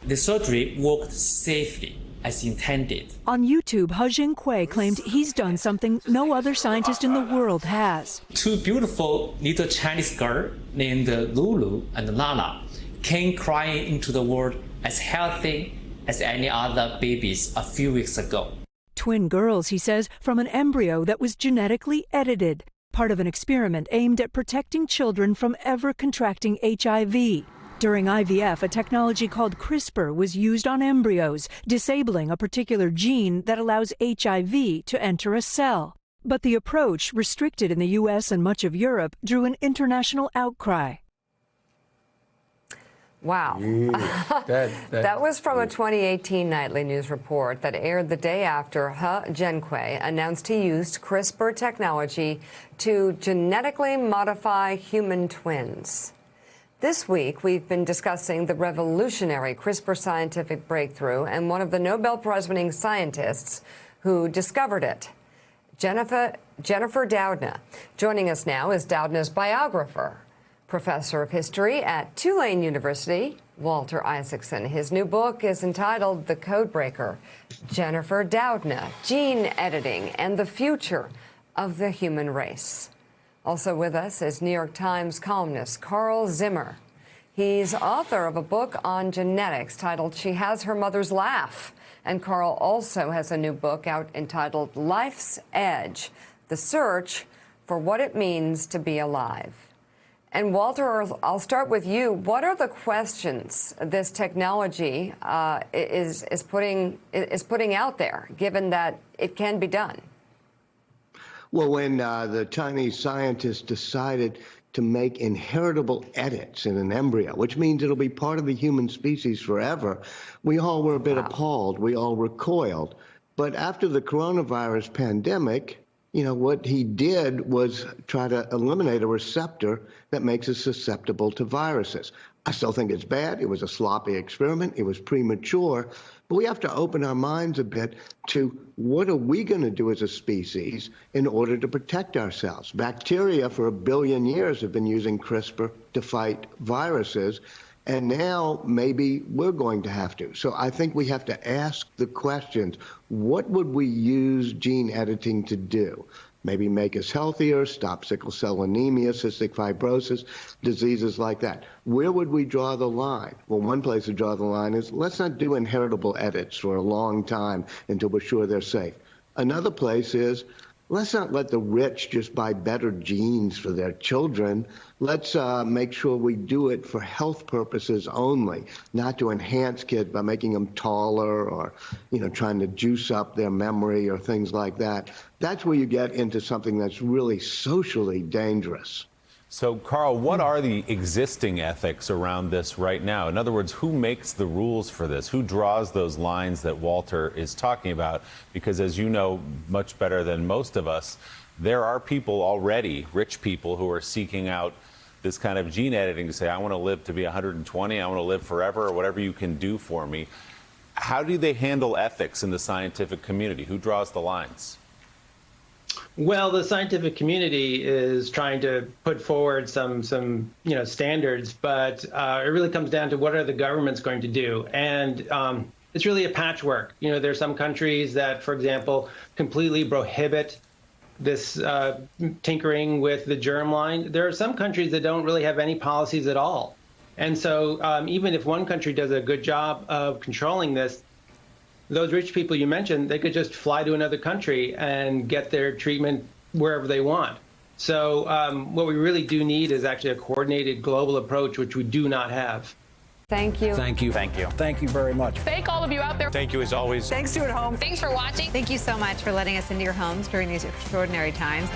The surgery worked safely as intended. On YouTube, He Jiankui claimed he's done something no other scientist in the world has. Two beautiful little Chinese girls named Lulu and Lala came crying into the world as healthy as any other babies a few weeks ago. Twin girls, he says, from an embryo that was genetically edited, part of an experiment aimed at protecting children from ever contracting HIV. During IVF, a technology called CRISPR was used on embryos, disabling a particular gene that allows HIV to enter a cell. But the approach, restricted in the U.S. and much of Europe, drew an international outcry. Wow. That was from a 2018 nightly news report that aired the day after He Jiankui announced he used CRISPR technology to genetically modify human twins. This week, we've been discussing the revolutionary CRISPR scientific breakthrough and one of the Nobel Prize-winning scientists who discovered it, Jennifer Doudna. Joining us now is Doudna's biographer, professor of history at Tulane University, Walter Isaacson. His new book is entitled The Codebreaker, Jennifer Doudna, Gene Editing and the Future of the Human Race. Also with us is New York Times columnist Carl Zimmer. He's author of a book on genetics titled She Has Her Mother's Laugh. And Carl also has a new book out entitled Life's Edge, The Search for What It Means to Be Alive. And Walter, I'll start with you. What are the questions this technology is putting out there, given that it can be done? Well, when the Chinese scientists decided to make inheritable edits in an embryo, which means it'll be part of the human species forever, we all were a bit appalled. We all recoiled. But after the coronavirus pandemic, you know, what he did was try to eliminate a receptor that makes us susceptible to viruses. I still think it's bad. It was a sloppy experiment. It was premature. But we have to open our minds a bit to what are we going to do as a species in order to protect ourselves. Bacteria for 1 billion years have been using CRISPR to fight viruses, and now maybe we're going to have to. So I think we have to ask the questions, what would we use gene editing to do? Maybe make us healthier, stop sickle cell anemia, cystic fibrosis, diseases like that. Where would we draw the line? Well, one place to draw the line is let's not do inheritable edits for a long time until we're sure they're safe. Another place is let's not let the rich just buy better genes for their children. Let's make sure we do it for health purposes only, not to enhance kids by making them taller or, you know, trying to juice up their memory or things like that. That's where you get into something that's really socially dangerous. So, Carl, what are the existing ethics around this right now? In other words, who makes the rules for this? Who draws those lines that Walter is talking about? Because as you know much better than most of us, there are people already, rich people, who are seeking out this kind of gene editing to say, I want to live to be 120, I want to live forever, or whatever you can do for me. How do they handle ethics in the scientific community? Who draws the lines? Well, the scientific community is trying to put forward some standards, but it really comes down to what are the governments going to do, and it's really a patchwork. You know, there are some countries that, for example, completely prohibit this tinkering with the germline. There are some countries that don't really have any policies at all, and so even if one country does a good job of controlling this, those rich people you mentioned, they could just fly to another country and get their treatment wherever they want. So what we really do need is actually a coordinated global approach, which we do not have. Thank you. Thank you. Thank you. Thank you very much. Thank all of you out there. Thank you as always. Thanks to at home. Thanks for watching. Thank you so much for letting us into your homes during these extraordinary times.